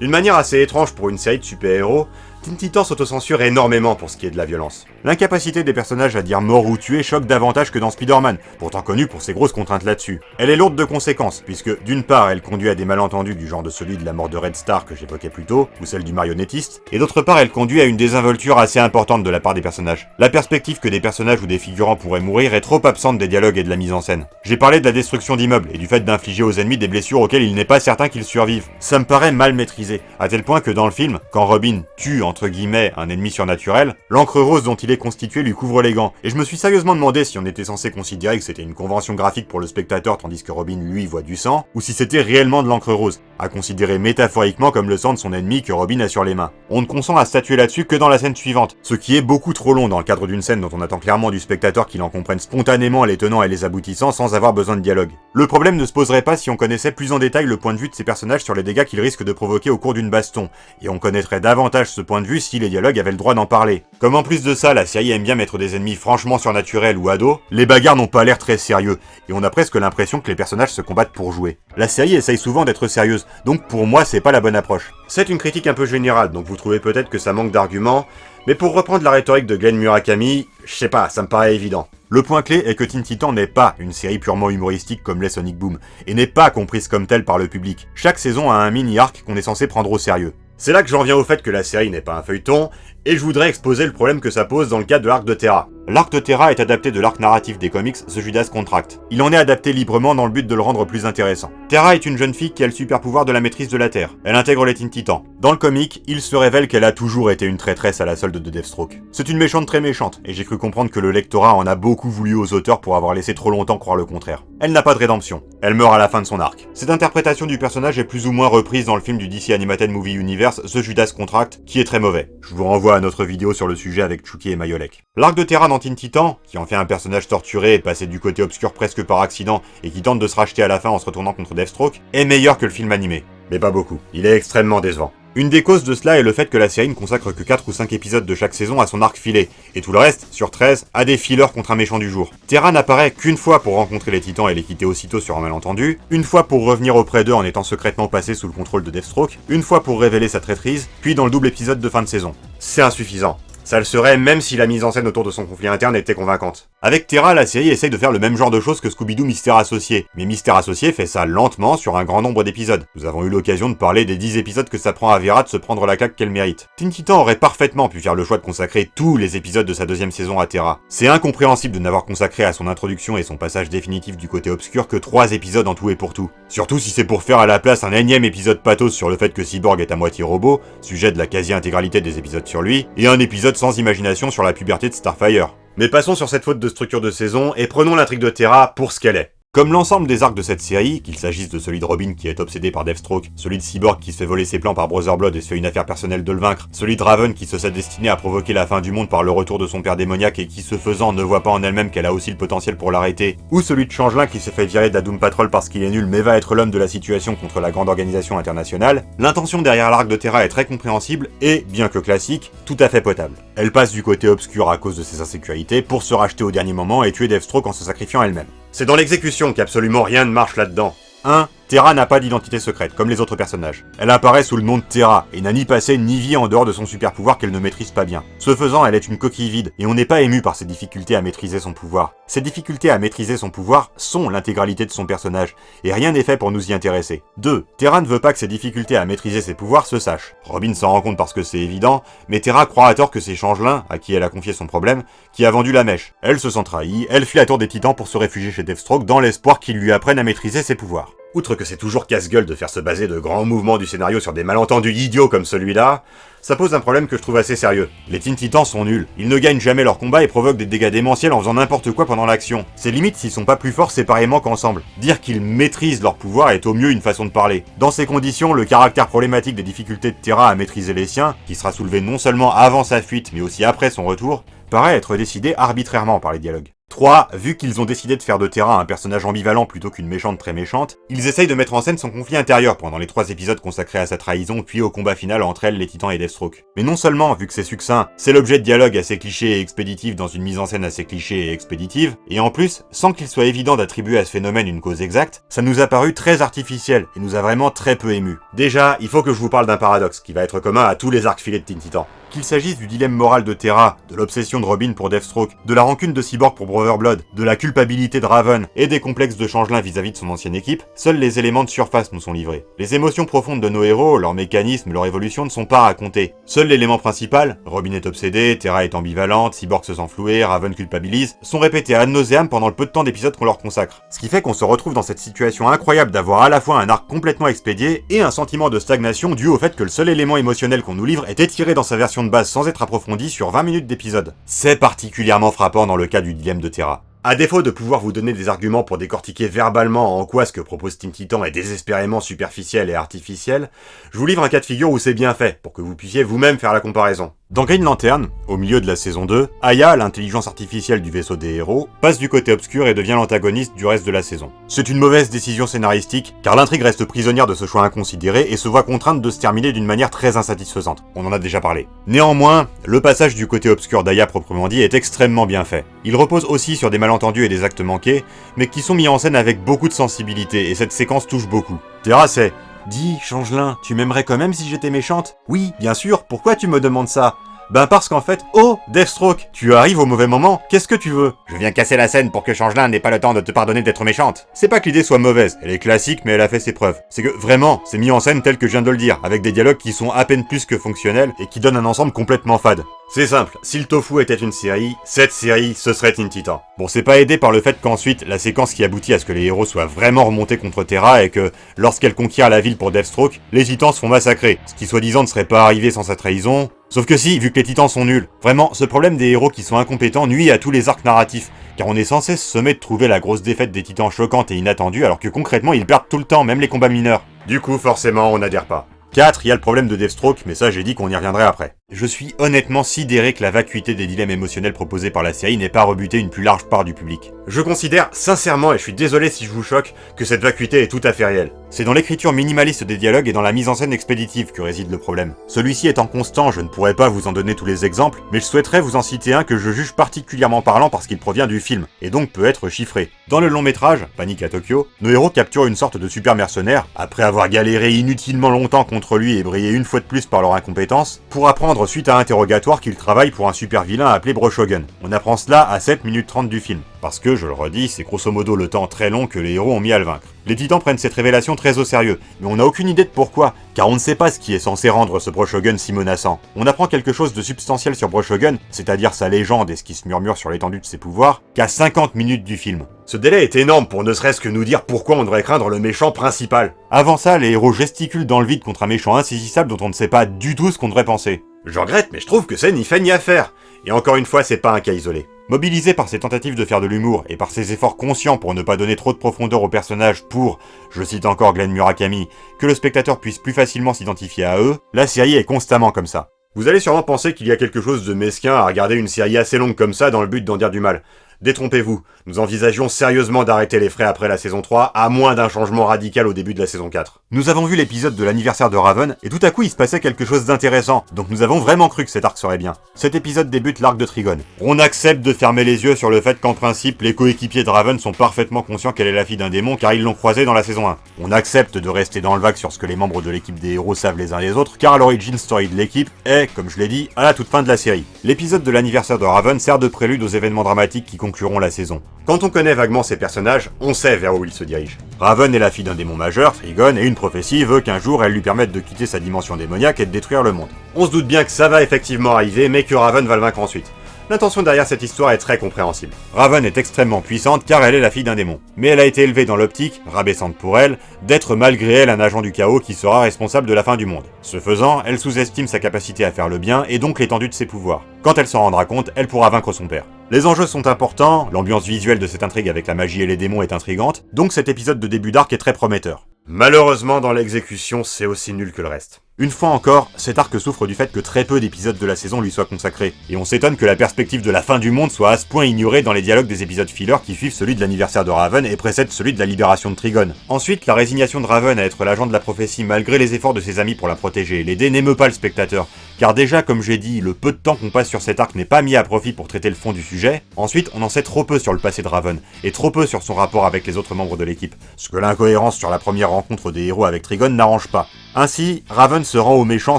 D'une manière assez étrange pour une série de super-héros, Teen Titans s'autocensure énormément pour ce qui est de la violence. L'incapacité des personnages à dire mort ou tuer choque davantage que dans Spider-Man, pourtant connu pour ses grosses contraintes là-dessus. Elle est lourde de conséquences, puisque d'une part elle conduit à des malentendus du genre de celui de la mort de Red Star que j'évoquais plus tôt, ou celle du marionnettiste, et d'autre part elle conduit à une désinvolture assez importante de la part des personnages. La perspective que des personnages ou des figurants pourraient mourir est trop absente des dialogues et de la mise en scène. J'ai parlé de la destruction d'immeubles, et du fait d'infliger aux ennemis des blessures auxquelles il n'est pas certain qu'ils survivent. Ça me paraît mal maîtrisé, à tel point que dans le film, quand Robin tue entre guillemets un ennemi surnaturel, l'encre rose dont il est constitué lui couvre les gants, et je me suis sérieusement demandé si on était censé considérer que c'était une convention graphique pour le spectateur tandis que Robin lui voit du sang, ou si c'était réellement de l'encre rose, à considérer métaphoriquement comme le sang de son ennemi que Robin a sur les mains. On ne consent à statuer là-dessus que dans la scène suivante, ce qui est beaucoup trop long dans le cadre d'une scène dont on attend clairement du spectateur qu'il en comprenne spontanément les tenants et les aboutissants sans avoir besoin de dialogue. Le problème ne se poserait pas si on connaissait plus en détail le point de vue de ces personnages sur les dégâts qu'ils risquent de provoquer au cours d'une baston, et on connaîtrait davantage ce point de vue si les dialogues avaient le droit d'en parler. Comme en plus de ça, la série aime bien mettre des ennemis franchement surnaturels ou ados, les bagarres n'ont pas l'air très sérieux, et on a presque l'impression que les personnages se combattent pour jouer. La série essaye souvent d'être sérieuse, donc pour moi c'est pas la bonne approche. C'est une critique un peu générale, donc vous trouvez peut-être que ça manque d'arguments, mais pour reprendre la rhétorique de Glenn Murakami, je sais pas, ça me paraît évident. Le point clé est que Teen Titans n'est pas une série purement humoristique comme l'est Sonic Boom, et n'est pas comprise comme telle par le public. Chaque saison a un mini-arc qu'on est censé prendre au sérieux. C'est là que j'en viens au fait que la série n'est pas un feuilleton, et je voudrais exposer le problème que ça pose dans le cadre de l'arc de Terra. L'arc de Terra est adapté de l'arc narratif des comics The Judas Contract. Il en est adapté librement dans le but de le rendre plus intéressant. Terra est une jeune fille qui a le super pouvoir de la maîtrise de la Terre. Elle intègre les Teen Titans. Dans le comic, il se révèle qu'elle a toujours été une traîtresse à la solde de Deathstroke. C'est une méchante très méchante, et j'ai cru comprendre que le lectorat en a beaucoup voulu aux auteurs pour avoir laissé trop longtemps croire le contraire. Elle n'a pas de rédemption. Elle meurt à la fin de son arc. Cette interprétation du personnage est plus ou moins reprise dans le film du DC Animated Movie Universe The Judas Contract, qui est très mauvais. Je vous renvoie à notre vidéo sur le sujet avec Chucky et Mayolek. L'arc de Terra dans Teen Titans, qui en fait un personnage torturé et passé du côté obscur presque par accident et qui tente de se racheter à la fin en se retournant contre Deathstroke, est meilleur que le film animé. Mais pas beaucoup. Il est extrêmement décevant. Une des causes de cela est le fait que la série ne consacre que 4 ou 5 épisodes de chaque saison à son arc filé, et tout le reste, sur 13, a des fillers contre un méchant du jour. Terra n'apparaît qu'une fois pour rencontrer les Titans et les quitter aussitôt sur un malentendu, une fois pour revenir auprès d'eux en étant secrètement passé sous le contrôle de Deathstroke, une fois pour révéler sa traîtrise, puis dans le double épisode de fin de saison. C'est insuffisant. Ça le serait même si la mise en scène autour de son conflit interne était convaincante. Avec Terra, la série essaye de faire le même genre de choses que Scooby-Doo Mystère Associé, mais Mystère Associé fait ça lentement sur un grand nombre d'épisodes. Nous avons eu l'occasion de parler des 10 épisodes que ça prend à Vera de se prendre la claque qu'elle mérite. Teen Titans aurait parfaitement pu faire le choix de consacrer tous les épisodes de sa deuxième saison à Terra. C'est incompréhensible de n'avoir consacré à son introduction et son passage définitif du côté obscur que 3 épisodes en tout et pour tout. Surtout si c'est pour faire à la place un énième épisode pathos sur le fait que Cyborg est à moitié robot, sujet de la quasi-intégralité des épisodes sur lui, et un épisode sans imagination sur la puberté de Starfire. Mais passons sur cette faute de structure de saison et prenons l'intrigue de Terra pour ce qu'elle est. Comme l'ensemble des arcs de cette série, qu'il s'agisse de celui de Robin qui est obsédé par Deathstroke, celui de Cyborg qui se fait voler ses plans par Brother Blood et se fait une affaire personnelle de le vaincre, celui de Raven qui se sait destiné à provoquer la fin du monde par le retour de son père démoniaque et qui ce faisant ne voit pas en elle-même qu'elle a aussi le potentiel pour l'arrêter, ou celui de Changelin qui se fait virer de la Doom Patrol parce qu'il est nul mais va être l'homme de la situation contre la grande organisation internationale, l'intention derrière l'arc de Terra est très compréhensible et, bien que classique, tout à fait potable. Elle passe du côté obscur à cause de ses insécurités pour se racheter au dernier moment et tuer Deathstroke en se sacrifiant elle-même. C'est dans l'exécution qu'absolument rien ne marche là-dedans. 1. Terra n'a pas d'identité secrète, comme les autres personnages. Elle apparaît sous le nom de Terra, et n'a ni passé ni vie en dehors de son super pouvoir qu'elle ne maîtrise pas bien. Ce faisant, elle est une coquille vide, et on n'est pas ému par ses difficultés à maîtriser son pouvoir. Ces difficultés à maîtriser son pouvoir sont l'intégralité de son personnage, et rien n'est fait pour nous y intéresser. 2. Terra ne veut pas que ses difficultés à maîtriser ses pouvoirs se sachent. Robin s'en rend compte parce que c'est évident, mais Terra croit à tort que c'est Changelin, à qui elle a confié son problème, qui a vendu la mèche. Elle se sent trahie, elle fuit la tour des Titans pour se réfugier chez Deathstroke dans l'espoir qu'il lui apprenne à maîtriser ses pouvoirs. Outre que c'est toujours casse-gueule de faire se baser de grands mouvements du scénario sur des malentendus idiots comme celui-là, ça pose un problème que je trouve assez sérieux. Les Teen Titans sont nuls, ils ne gagnent jamais leur combat et provoquent des dégâts démentiels en faisant n'importe quoi pendant l'action. C'est limite s'ils sont pas plus forts séparément qu'ensemble. Dire qu'ils maîtrisent leur pouvoir est au mieux une façon de parler. Dans ces conditions, le caractère problématique des difficultés de Terra à maîtriser les siens, qui sera soulevé non seulement avant sa fuite mais aussi après son retour, paraît être décidé arbitrairement par les dialogues. 3. Vu qu'ils ont décidé de faire de Terra un personnage ambivalent plutôt qu'une méchante très méchante, ils essayent de mettre en scène son conflit intérieur pendant les 3 épisodes consacrés à sa trahison puis au combat final entre elle, les Titans et Deathstroke. Mais non seulement, vu que c'est succinct, c'est l'objet de dialogue assez cliché et expéditif dans une mise en scène assez cliché et expéditive, et en plus, sans qu'il soit évident d'attribuer à ce phénomène une cause exacte, ça nous a paru très artificiel et nous a vraiment très peu émus. Déjà, il faut que je vous parle d'un paradoxe qui va être commun à tous les arcs filés de Teen Titans. Qu'il s'agisse du dilemme moral de Terra, de l'obsession de Robin pour Deathstroke, de la rancune de Cyborg pour Brother Blood, de la culpabilité de Raven et des complexes de Changelin vis-à-vis de son ancienne équipe, seuls les éléments de surface nous sont livrés. Les émotions profondes de nos héros, leurs mécanismes, leur évolution ne sont pas racontés. Seul l'élément principal, Robin est obsédée, Terra est ambivalente, Cyborg se sent floué, Raven culpabilise, sont répétés ad nauseam pendant le peu de temps d'épisodes qu'on leur consacre. Ce qui fait qu'on se retrouve dans cette situation incroyable d'avoir à la fois un arc complètement expédié et un sentiment de stagnation dû au fait que le seul élément émotionnel qu'on nous livre est étiré dans sa version de base sans être approfondi sur 20 minutes d'épisode. C'est particulièrement frappant dans le cas du dilemme de Terra. À défaut de pouvoir vous donner des arguments pour décortiquer verbalement en quoi ce que propose Teen Titan est désespérément superficiel et artificiel, je vous livre un cas de figure où c'est bien fait, pour que vous puissiez vous-même faire la comparaison. Dans Green Lantern, au milieu de la saison 2, Aya, l'intelligence artificielle du vaisseau des héros, passe du côté obscur et devient l'antagoniste du reste de la saison. C'est une mauvaise décision scénaristique, car l'intrigue reste prisonnière de ce choix inconsidéré et se voit contrainte de se terminer d'une manière très insatisfaisante. On en a déjà parlé. Néanmoins, le passage du côté obscur d'Aya proprement dit est extrêmement bien fait. Il repose aussi sur des malentendus et des actes manqués, mais qui sont mis en scène avec beaucoup de sensibilité, et cette séquence touche beaucoup. Terra, c'est « Dis, Changelin, tu m'aimerais quand même si j'étais méchante ?»« Oui, bien sûr, pourquoi tu me demandes ça ?» Ben parce qu'en fait, oh, Deathstroke, tu arrives au mauvais moment, qu'est-ce que tu veux? Je viens casser la scène pour que Changelin n'ait pas le temps de te pardonner d'être méchante. C'est pas que l'idée soit mauvaise, elle est classique mais elle a fait ses preuves. C'est que vraiment, c'est mis en scène tel que je viens de le dire, avec des dialogues qui sont à peine plus que fonctionnels et qui donnent un ensemble complètement fade. C'est simple, si le tofu était une série, cette série, ce serait Teen Titan. Bon, c'est pas aidé par le fait qu'ensuite, la séquence qui aboutit à ce que les héros soient vraiment remontés contre Terra et que, lorsqu'elle conquiert la ville pour Deathstroke, les Titans se font massacrer, ce qui soi-disant ne serait pas arrivé sans sa trahison. Sauf que si, vu que les Titans sont nuls. Vraiment, ce problème des héros qui sont incompétents nuit à tous les arcs narratifs, car on est censé se semer de trouver la grosse défaite des Titans choquante et inattendue, alors que concrètement ils perdent tout le temps, même les combats mineurs. Du coup, forcément, on n'adhère pas. 4, il y a le problème de Deathstroke, mais ça j'ai dit qu'on y reviendrait après. Je suis honnêtement sidéré que la vacuité des dilemmes émotionnels proposés par la série n'ait pas rebuté une plus large part du public. Je considère sincèrement, et je suis désolé si je vous choque, que cette vacuité est tout à fait réelle. C'est dans l'écriture minimaliste des dialogues et dans la mise en scène expéditive que réside le problème. Celui-ci étant constant, je ne pourrais pas vous en donner tous les exemples, mais je souhaiterais vous en citer un que je juge particulièrement parlant parce qu'il provient du film, et donc peut être chiffré. Dans le long métrage, Panique à Tokyo, nos héros capturent une sorte de super mercenaire, après avoir galéré inutilement longtemps contre lui et brillé une fois de plus par leur incompétence, pour apprendre suite à interrogatoire qu'il travaille pour un super vilain appelé Broshogun. On apprend cela à 7 minutes 30 du film. Parce que, je le redis, c'est grosso modo le temps très long que les héros ont mis à le vaincre. Les Titans prennent cette révélation très au sérieux, mais on n'a aucune idée de pourquoi, car on ne sait pas ce qui est censé rendre ce Broshogun si menaçant. On apprend quelque chose de substantiel sur Broshogun, c'est-à-dire sa légende et ce qui se murmure sur l'étendue de ses pouvoirs, qu'à 50 minutes du film. Ce délai est énorme pour ne serait-ce que nous dire pourquoi on devrait craindre le méchant principal. Avant ça, les héros gesticulent dans le vide contre un méchant insaisissable dont on ne sait pas du tout ce qu'on devrait penser. Je regrette, mais je trouve que c'est ni fait ni à faire. Et encore une fois, c'est pas un cas isolé. Mobilisé par ses tentatives de faire de l'humour et par ses efforts conscients pour ne pas donner trop de profondeur aux personnages pour, je cite encore Glenn Murakami, que le spectateur puisse plus facilement s'identifier à eux, la série est constamment comme ça. Vous allez sûrement penser qu'il y a quelque chose de mesquin à regarder une série assez longue comme ça dans le but d'en dire du mal. Détrompez-vous, nous envisagions sérieusement d'arrêter les frais après la saison 3, à moins d'un changement radical au début de la saison 4. Nous avons vu l'épisode de l'anniversaire de Raven, et tout à coup il se passait quelque chose d'intéressant, donc nous avons vraiment cru que cet arc serait bien. Cet épisode débute l'arc de Trigon. On accepte de fermer les yeux sur le fait qu'en principe, les coéquipiers de Raven sont parfaitement conscients qu'elle est la fille d'un démon car ils l'ont croisée dans la saison 1. On accepte de rester dans le vague sur ce que les membres de l'équipe des héros savent les uns les autres, car l'origin story de l'équipe est, comme je l'ai dit, à la toute fin de la série. L'épisode de l'anniversaire de Raven sert de prélude aux événements dramatiques qui concluront la saison. Quand on connaît vaguement ces personnages, on sait vers où ils se dirigent. Raven est la fille d'un démon majeur, Trigon, et une prophétie veut qu'un jour elle lui permette de quitter sa dimension démoniaque et de détruire le monde. On se doute bien que ça va effectivement arriver, mais que Raven va le vaincre ensuite. L'intention derrière cette histoire est très compréhensible. Raven est extrêmement puissante car elle est la fille d'un démon. Mais elle a été élevée dans l'optique, rabaissante pour elle, d'être malgré elle un agent du chaos qui sera responsable de la fin du monde. Ce faisant, elle sous-estime sa capacité à faire le bien et donc l'étendue de ses pouvoirs. Quand elle s'en rendra compte, elle pourra vaincre son père. Les enjeux sont importants, l'ambiance visuelle de cette intrigue avec la magie et les démons est intrigante, donc cet épisode de début d'arc est très prometteur. Malheureusement, dans l'exécution, c'est aussi nul que le reste. Une fois encore, cet arc souffre du fait que très peu d'épisodes de la saison lui soient consacrés, et on s'étonne que la perspective de la fin du monde soit à ce point ignorée dans les dialogues des épisodes filler qui suivent celui de l'anniversaire de Raven et précèdent celui de la libération de Trigon. Ensuite, la résignation de Raven à être l'agent de la prophétie malgré les efforts de ses amis pour la protéger et l'aider n'émeut pas le spectateur, car déjà, comme j'ai dit, le peu de temps qu'on passe sur cet arc n'est pas mis à profit pour traiter le fond du sujet. Ensuite, on en sait trop peu sur le passé de Raven, et trop peu sur son rapport avec les autres membres de l'équipe, ce que l'incohérence sur la première rencontre des héros avec Trigon n'arrange pas. Ainsi, Raven se rend aux méchants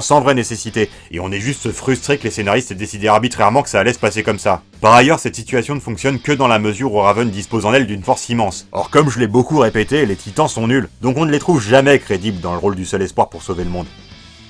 sans vraie nécessité, et on est juste frustré que les scénaristes aient décidé arbitrairement que ça allait se passer comme ça. Par ailleurs, cette situation ne fonctionne que dans la mesure où Raven dispose en elle d'une force immense. Or, comme je l'ai beaucoup répété, les titans sont nuls, donc on ne les trouve jamais crédibles dans le rôle du seul espoir pour sauver le monde.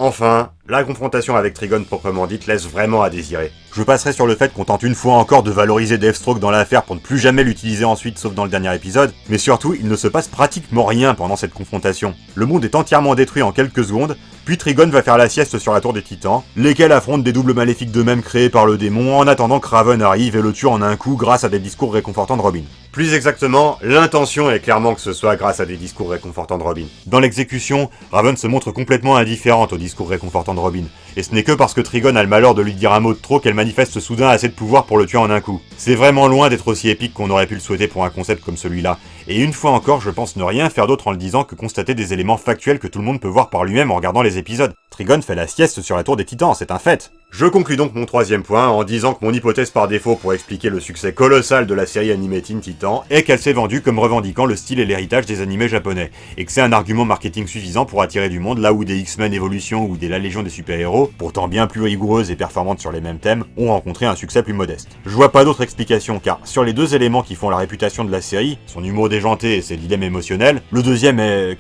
Enfin, la confrontation avec Trigon proprement dite laisse vraiment à désirer. Je passerai sur le fait qu'on tente une fois encore de valoriser Deathstroke dans l'affaire pour ne plus jamais l'utiliser ensuite sauf dans le dernier épisode, mais surtout il ne se passe pratiquement rien pendant cette confrontation. Le monde est entièrement détruit en quelques secondes, puis Trigon va faire la sieste sur la tour des titans, lesquels affrontent des doubles maléfiques d'eux-mêmes créés par le démon en attendant que Raven arrive et le tue en un coup grâce à des discours réconfortants de Robin. Plus exactement, l'intention est clairement que ce soit grâce à des discours réconfortants de Robin. Dans l'exécution, Raven se montre complètement indifférente aux discours réconfortants de Robin, et ce n'est que parce que Trigon a le malheur de lui dire un mot de trop qu'elle manifeste soudain assez de pouvoir pour le tuer en un coup. C'est vraiment loin d'être aussi épique qu'on aurait pu le souhaiter pour un concept comme celui-là, et une fois encore je pense ne rien faire d'autre en le disant que constater des éléments factuels que tout le monde peut voir par lui-même en regardant les épisodes. Trigon fait la sieste sur la tour des titans, c'est un fait. Je conclus donc mon troisième point en disant que mon hypothèse par défaut pour expliquer le succès colossal de la série animée Teen Titan est qu'elle s'est vendue comme revendiquant le style et l'héritage des animés japonais, et que c'est un argument marketing suffisant pour attirer du monde là où des X-Men Evolution ou des La Légion des super-héros, pourtant bien plus rigoureuses et performantes sur les mêmes thèmes, ont rencontré un succès plus modeste. Je vois pas d'autre explication car sur les deux éléments qui font la réputation de la série, son humour déjanté et ses dilemmes émotionnels, le deuxième est,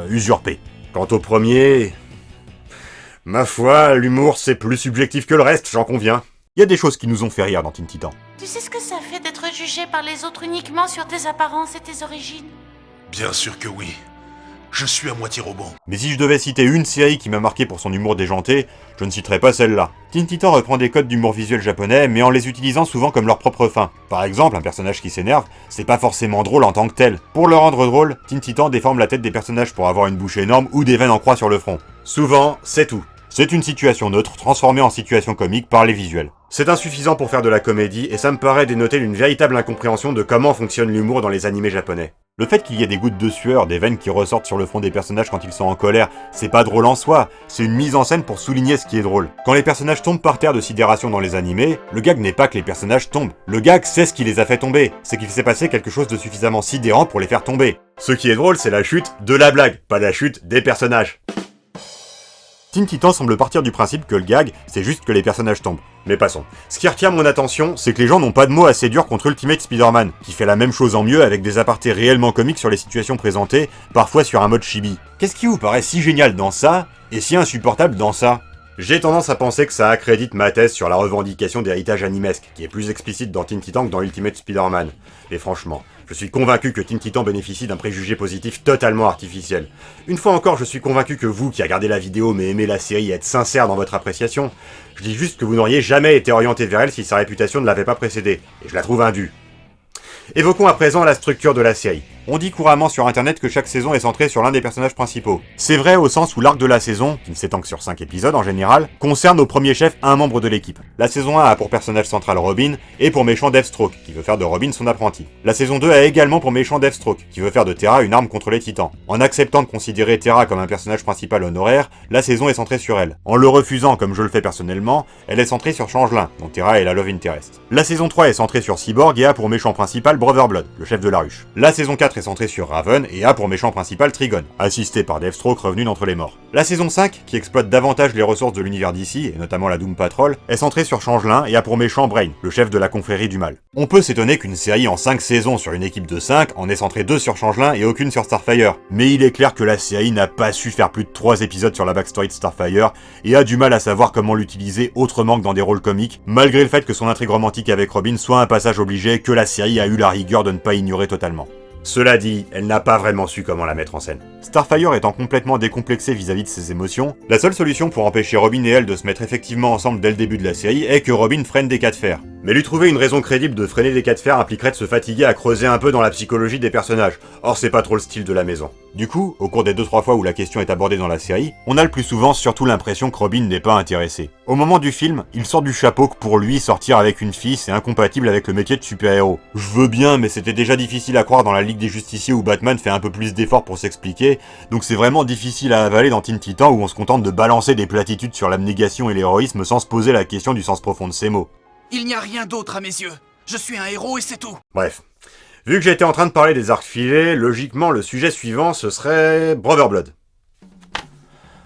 usurpé. Quant au premier... Ma foi, l'humour c'est plus subjectif que le reste, j'en conviens. Il y a des choses qui nous ont fait rire dans Teen Titan. Tu sais ce que ça fait d'être jugé par les autres uniquement sur tes apparences et tes origines? Bien sûr que oui. Je suis à moitié robot. Mais si je devais citer une série qui m'a marqué pour son humour déjanté, je ne citerais pas celle-là. Teen Titan reprend des codes d'humour visuel japonais, mais en les utilisant souvent comme leur propre fin. Par exemple, un personnage qui s'énerve, c'est pas forcément drôle en tant que tel. Pour le rendre drôle, Teen Titan déforme la tête des personnages pour avoir une bouche énorme ou des veines en croix sur le front. Souvent, c'est tout. C'est une situation neutre transformée en situation comique par les visuels. C'est insuffisant pour faire de la comédie et ça me paraît dénoter une véritable incompréhension de comment fonctionne l'humour dans les animés japonais. Le fait qu'il y ait des gouttes de sueur, des veines qui ressortent sur le front des personnages quand ils sont en colère, c'est pas drôle en soi, c'est une mise en scène pour souligner ce qui est drôle. Quand les personnages tombent par terre de sidération dans les animés, le gag n'est pas que les personnages tombent. Le gag, c'est ce qui les a fait tomber. C'est qu'il s'est passé quelque chose de suffisamment sidérant pour les faire tomber. Ce qui est drôle, c'est la chute de la blague, pas la chute des personnages. Teen Titan semble partir du principe que le gag, c'est juste que les personnages tombent. Mais passons. Ce qui retient mon attention, c'est que les gens n'ont pas de mots assez durs contre Ultimate Spider-Man, qui fait la même chose en mieux avec des apartés réellement comiques sur les situations présentées, parfois sur un mode chibi. Qu'est-ce qui vous paraît si génial dans ça, et si insupportable dans ça ? J'ai tendance à penser que ça accrédite ma thèse sur la revendication d'héritage animesque, qui est plus explicite dans Teen Titan que dans Ultimate Spider-Man. Et franchement, je suis convaincu que Teen Titan bénéficie d'un préjugé positif totalement artificiel. Une fois encore, je suis convaincu que vous, qui regardez la vidéo mais aimez la série et êtes sincère dans votre appréciation, je dis juste que vous n'auriez jamais été orienté vers elle si sa réputation ne l'avait pas précédée, et je la trouve indue. Évoquons à présent la structure de la série. On dit couramment sur internet que chaque saison est centrée sur l'un des personnages principaux. C'est vrai au sens où l'arc de la saison, qui ne s'étend que sur 5 épisodes en général, concerne au premier chef un membre de l'équipe. La saison 1 a pour personnage central Robin, et pour méchant Deathstroke, qui veut faire de Robin son apprenti. La saison 2 a également pour méchant Deathstroke, qui veut faire de Terra une arme contre les titans. En acceptant de considérer Terra comme un personnage principal honoraire, la saison est centrée sur elle. En le refusant comme je le fais personnellement, elle est centrée sur Changelin, dont Terra est la love interest. La saison 3 est centrée sur Cyborg et a pour méchant principal Brother Blood, le chef de la ruche. La saison 4 4 est centrée sur Raven et a pour méchant principal Trigon, assisté par Deathstroke revenu d'entre les morts. La saison 5, qui exploite davantage les ressources de l'univers d'ici, et notamment la Doom Patrol, est centrée sur Changelin et a pour méchant Brain, le chef de la confrérie du mal. On peut s'étonner qu'une série en 5 saisons sur une équipe de 5 en ait centré 2 sur Changelin et aucune sur Starfire, mais il est clair que la série n'a pas su faire plus de 3 épisodes sur la backstory de Starfire et a du mal à savoir comment l'utiliser autrement que dans des rôles comiques, malgré le fait que son intrigue romantique avec Robin soit un passage obligé que la série a eu la rigueur de ne pas ignorer totalement. Cela dit, elle n'a pas vraiment su comment la mettre en scène. Starfire étant complètement décomplexée vis-à-vis de ses émotions, la seule solution pour empêcher Robin et elle de se mettre effectivement ensemble dès le début de la série est que Robin freine des cas de fer. Mais lui trouver une raison crédible de freiner des cas de fer impliquerait de se fatiguer à creuser un peu dans la psychologie des personnages, or c'est pas trop le style de la maison. Du coup, au cours des 2-3 fois où la question est abordée dans la série, on a le plus souvent surtout l'impression que Robin n'est pas intéressé. Au moment du film, il sort du chapeau que pour lui, sortir avec une fille c'est incompatible avec le métier de super-héros. Je veux bien, mais c'était déjà difficile à croire dans la Ligue des Justiciers où Batman fait un peu plus d'efforts pour s'expliquer, donc c'est vraiment difficile à avaler dans Teen Titan où on se contente de balancer des platitudes sur l'abnégation et l'héroïsme sans se poser la question du sens profond de ces mots. Il n'y a rien d'autre à mes yeux. Je suis un héros et c'est tout. Bref. Vu que j'étais en train de parler des arcs filés, logiquement le sujet suivant ce serait Brother Blood.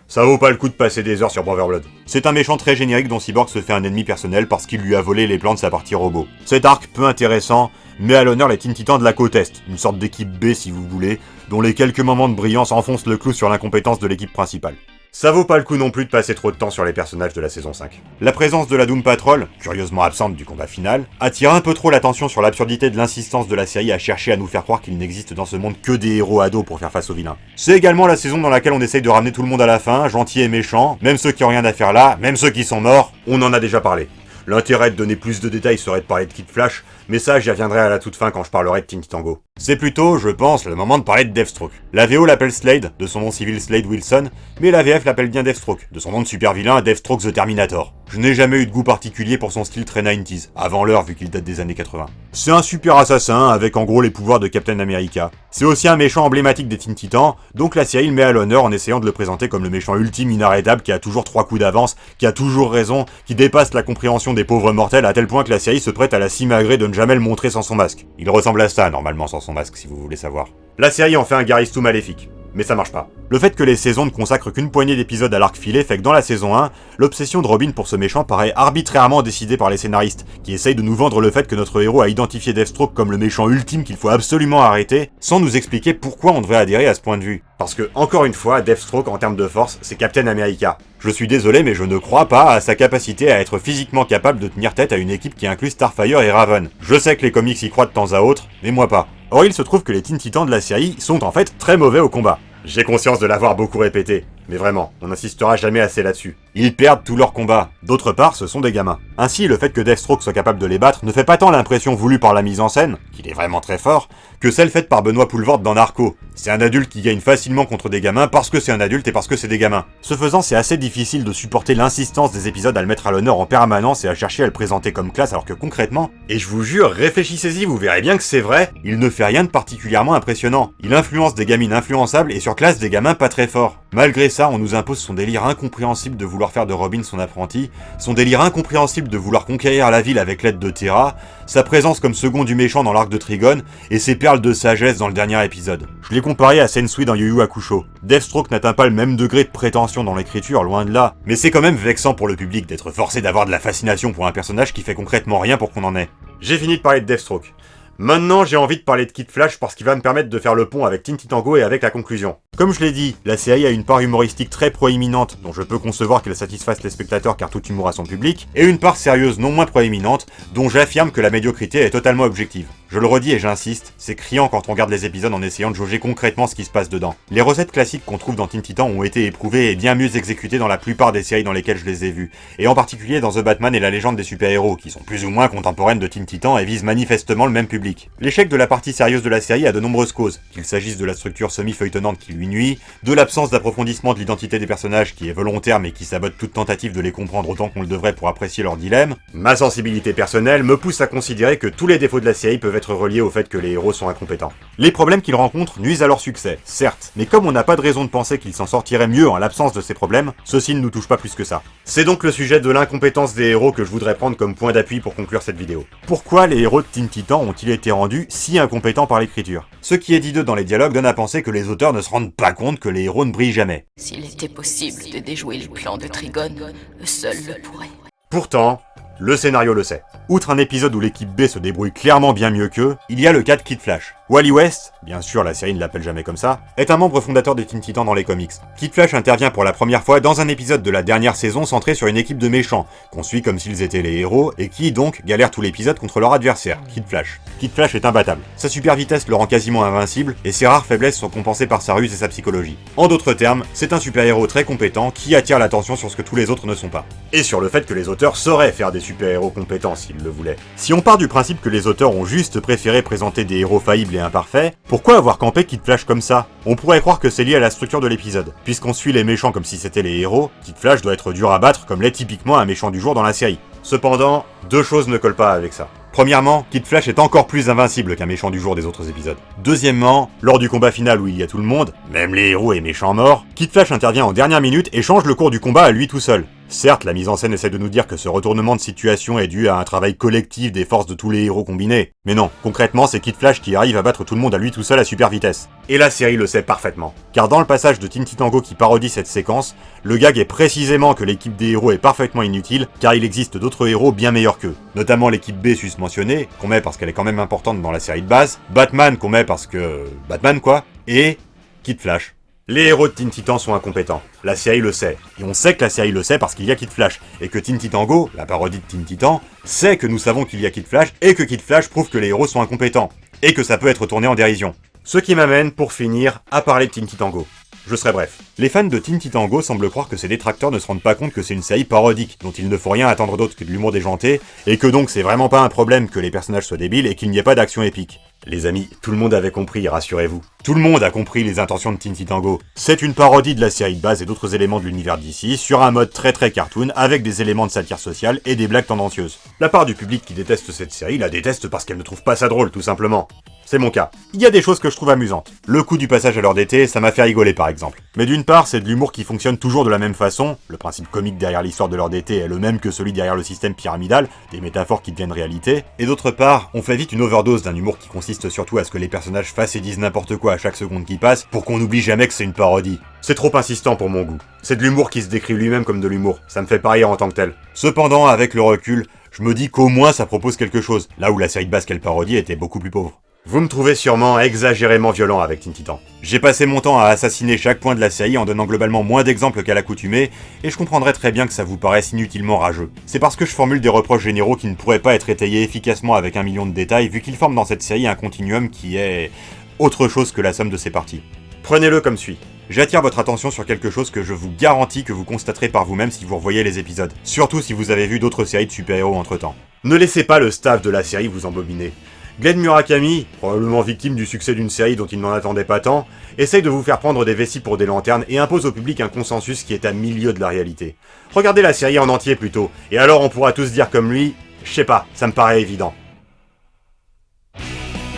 Ça vaut pas le coup de passer des heures sur Brother Blood. C'est un méchant très générique dont Cyborg se fait un ennemi personnel parce qu'il lui a volé les plans de sa partie robot. Cet arc peu intéressant met à l'honneur les Teen Titans de la côte Est, une sorte d'équipe B si vous voulez, dont les quelques moments de brillance enfoncent le clou sur l'incompétence de l'équipe principale. Ça vaut pas le coup non plus de passer trop de temps sur les personnages de la saison 5. La présence de la Doom Patrol, curieusement absente du combat final, attire un peu trop l'attention sur l'absurdité de l'insistance de la série à chercher à nous faire croire qu'il n'existe dans ce monde que des héros ados pour faire face aux vilains. C'est également la saison dans laquelle on essaye de ramener tout le monde à la fin, gentils et méchants, même ceux qui ont rien à faire là, même ceux qui sont morts, on en a déjà parlé. L'intérêt de donner plus de détails serait de parler de Kid Flash, mais ça j'y reviendrai à la toute fin quand je parlerai de Teen Titan Go. C'est plutôt, je pense, le moment de parler de Deathstroke. La VO l'appelle Slade, de son nom civil Slade Wilson, mais la VF l'appelle bien Deathstroke, de son nom de super vilain Deathstroke the Terminator. Je n'ai jamais eu de goût particulier pour son style très 90s, avant l'heure vu qu'il date des années 80. C'est un super assassin, avec en gros les pouvoirs de Captain America. C'est aussi un méchant emblématique des Teen Titans, donc la série le met à l'honneur en essayant de le présenter comme le méchant ultime inarrêtable qui a toujours 3 coups d'avance, qui a toujours raison, qui dépasse la compréhension des pauvres mortels à tel point que la série se prête à la simagrée de ne jamais le montrer sans son masque. Il ressemble à ça normalement sans son masque si vous voulez savoir. La série en fait un Garistou maléfique. Mais ça marche pas. Le fait que les saisons ne consacrent qu'une poignée d'épisodes à l'arc filé fait que dans la saison 1, l'obsession de Robin pour ce méchant paraît arbitrairement décidée par les scénaristes, qui essayent de nous vendre le fait que notre héros a identifié Deathstroke comme le méchant ultime qu'il faut absolument arrêter, sans nous expliquer pourquoi on devrait adhérer à ce point de vue. Parce que, encore une fois, Deathstroke en termes de force, c'est Captain America. Je suis désolé mais je ne crois pas à sa capacité à être physiquement capable de tenir tête à une équipe qui inclut Starfire et Raven. Je sais que les comics y croient de temps à autre, mais moi pas. Or il se trouve que les Teen Titans de la série sont en fait très mauvais au combat. J'ai conscience de l'avoir beaucoup répété, mais vraiment, on n'insistera jamais assez là-dessus. Ils perdent tous leurs combats. D'autre part, ce sont des gamins. Ainsi, le fait que Deathstroke soit capable de les battre ne fait pas tant l'impression voulue par la mise en scène, qu'il est vraiment très fort, que celle faite par Benoît Poulvord dans Narco. C'est un adulte qui gagne facilement contre des gamins parce que c'est un adulte et parce que c'est des gamins. Ce faisant, c'est assez difficile de supporter l'insistance des épisodes à le mettre à l'honneur en permanence et à chercher à le présenter comme classe alors que concrètement, et je vous jure, réfléchissez-y, vous verrez bien que c'est vrai, il ne fait rien de particulièrement impressionnant. Il influence des gamines influençables et surclasse des gamins pas très forts. Malgré ça, on nous impose son délire incompréhensible de vouloir faire de Robin son apprenti, son délire incompréhensible de vouloir conquérir la ville avec l'aide de Terra, sa présence comme second du méchant dans l'arc de Trigon, et ses perles de sagesse dans le dernier épisode. Je l'ai comparé à Sensui dans Yu Yu Hakusho. Deathstroke n'atteint pas le même degré de prétention dans l'écriture, loin de là, mais c'est quand même vexant pour le public d'être forcé d'avoir de la fascination pour un personnage qui fait concrètement rien pour qu'on en ait. J'ai fini de parler de Deathstroke. Maintenant, j'ai envie de parler de Kid Flash parce qu'il va me permettre de faire le pont avec Teen Titan Go et avec la conclusion. Comme je l'ai dit, la série a une part humoristique très proéminente, dont je peux concevoir qu'elle satisfasse les spectateurs car tout humour a son public, et une part sérieuse non moins proéminente, dont j'affirme que la médiocrité est totalement objective. Je le redis et j'insiste, c'est criant quand on regarde les épisodes en essayant de jauger concrètement ce qui se passe dedans. Les recettes classiques qu'on trouve dans Teen Titan ont été éprouvées et bien mieux exécutées dans la plupart des séries dans lesquelles je les ai vues, et en particulier dans The Batman et la légende des super-héros, qui sont plus ou moins contemporaines de Teen Titan et visent manifestement le même public. L'échec de la partie sérieuse de la série a de nombreuses causes, qu'il s'agisse de la structure semi-feuilletonnante qui lui nuit, de l'absence d'approfondissement de l'identité des personnages qui est volontaire mais qui sabote toute tentative de les comprendre autant qu'on le devrait pour apprécier leur dilemme. Ma sensibilité personnelle me pousse à considérer que tous les défauts de la série peuvent être être reliés au fait que les héros sont incompétents. Les problèmes qu'ils rencontrent nuisent à leur succès, certes, mais comme on n'a pas de raison de penser qu'ils s'en sortiraient mieux en l'absence de ces problèmes, ceci ne nous touche pas plus que ça. C'est donc le sujet de l'incompétence des héros que je voudrais prendre comme point d'appui pour conclure cette vidéo. Pourquoi les héros de Teen Titans ont-ils été rendus si incompétents par l'écriture? Ce qui est dit d'eux dans les dialogues donne à penser que les auteurs ne se rendent pas compte que les héros ne brillent jamais. S'il était possible de déjouer le plan de Trigone, seul le pourrait. Pourtant, le scénario le sait. Outre un épisode où l'équipe B se débrouille clairement bien mieux qu'eux, il y a le cas de Kid Flash. Wally West, bien sûr la série ne l'appelle jamais comme ça, est un membre fondateur des Teen Titans dans les comics. Kid Flash intervient pour la première fois dans un épisode de la dernière saison centré sur une équipe de méchants, qu'on suit comme s'ils étaient les héros, et qui donc galèrent tout l'épisode contre leur adversaire, Kid Flash. Kid Flash est imbattable. Sa super vitesse le rend quasiment invincible, et ses rares faiblesses sont compensées par sa ruse et sa psychologie. En d'autres termes, c'est un super-héros très compétent qui attire l'attention sur ce que tous les autres ne sont pas. Et sur le fait que les auteurs sauraient faire des super-héros compétents s'ils le voulaient. Si on part du principe que les auteurs ont juste préféré présenter des héros faillibles et imparfaits, pourquoi avoir campé Kid Flash comme ça? On pourrait croire que c'est lié à la structure de l'épisode. Puisqu'on suit les méchants comme si c'était les héros, Kid Flash doit être dur à battre comme l'est typiquement un méchant du jour dans la série. Cependant, deux choses ne collent pas avec ça. Premièrement, Kid Flash est encore plus invincible qu'un méchant du jour des autres épisodes. Deuxièmement, lors du combat final où il y a tout le monde, même les héros et méchants morts, Kid Flash intervient en dernière minute et change le cours du combat à lui tout seul. Certes, la mise en scène essaie de nous dire que ce retournement de situation est dû à un travail collectif des forces de tous les héros combinés. Mais non, concrètement, c'est Kid Flash qui arrive à battre tout le monde à lui tout seul à super vitesse. Et la série le sait parfaitement. Car dans le passage de Teen Titan Go qui parodie cette séquence, le gag est précisément que l'équipe des héros est parfaitement inutile, car il existe d'autres héros bien meilleurs qu'eux. Notamment l'équipe B sus-mentionnée, qu'on met parce qu'elle est quand même importante dans la série de base, Batman qu'on met parce que... Batman quoi, et... Kid Flash. Les héros de Teen Titans sont incompétents. La série le sait. Et on sait que la série le sait parce qu'il y a Kid Flash. Et que Teen Titan Go, la parodie de Teen Titan, sait que nous savons qu'il y a Kid Flash et que Kid Flash prouve que les héros sont incompétents. Et que ça peut être tourné en dérision. Ce qui m'amène, pour finir, à parler de Teen Titan Go. Je serai bref. Les fans de Teen Titan Go semblent croire que ces détracteurs ne se rendent pas compte que c'est une série parodique, dont il ne faut rien attendre d'autre que de l'humour déjanté, et que donc c'est vraiment pas un problème que les personnages soient débiles et qu'il n'y ait pas d'action épique. Les amis, tout le monde avait compris, rassurez-vous. Tout le monde a compris les intentions de Teen Titan Go. C'est une parodie de la série de base et d'autres éléments de l'univers d'ici, sur un mode très cartoon, avec des éléments de satire sociale et des blagues tendancieuses. La part du public qui déteste cette série la déteste parce qu'elle ne trouve pas ça drôle, tout simplement. C'est mon cas. Il y a des choses que je trouve amusantes. Le coup du passage à l'heure d'été, ça m'a fait rigoler par exemple. Mais d'une part, c'est de l'humour qui fonctionne toujours de la même façon, le principe comique derrière l'histoire de l'heure d'été est le même que celui derrière le système pyramidal, des métaphores qui deviennent réalité, et d'autre part, on fait vite une overdose d'un humour qui consiste surtout à ce que les personnages fassent et disent n'importe quoi à chaque seconde qui passe, pour qu'on n'oublie jamais que c'est une parodie. C'est trop insistant pour mon goût. C'est de l'humour qui se décrit lui-même comme de l'humour, ça me fait pas rire en tant que tel. Cependant, avec le recul, je me dis qu'au moins ça propose quelque chose, là où la série de base qu'elle parodie était beaucoup plus pauvre. Vous me trouvez sûrement exagérément violent avec Teen Titan. J'ai passé mon temps à assassiner chaque point de la série en donnant globalement moins d'exemples qu'à l'accoutumée, et je comprendrais très bien que ça vous paraisse inutilement rageux. C'est parce que je formule des reproches généraux qui ne pourraient pas être étayés efficacement avec 1 million de détails, vu qu'ils forment dans cette série un continuum qui est... autre chose que la somme de ses parties. Prenez-le comme suit. J'attire votre attention sur quelque chose que je vous garantis que vous constaterez par vous-même si vous revoyez les épisodes, surtout si vous avez vu d'autres séries de super-héros entre-temps. Ne laissez pas le staff de la série vous embobiner. Glenn Murakami, probablement victime du succès d'une série dont il n'en attendait pas tant, essaye de vous faire prendre des vessies pour des lanternes et impose au public un consensus qui est à milieu de la réalité. Regardez la série en entier plutôt, et alors on pourra tous dire comme lui, je sais pas, ça me paraît évident.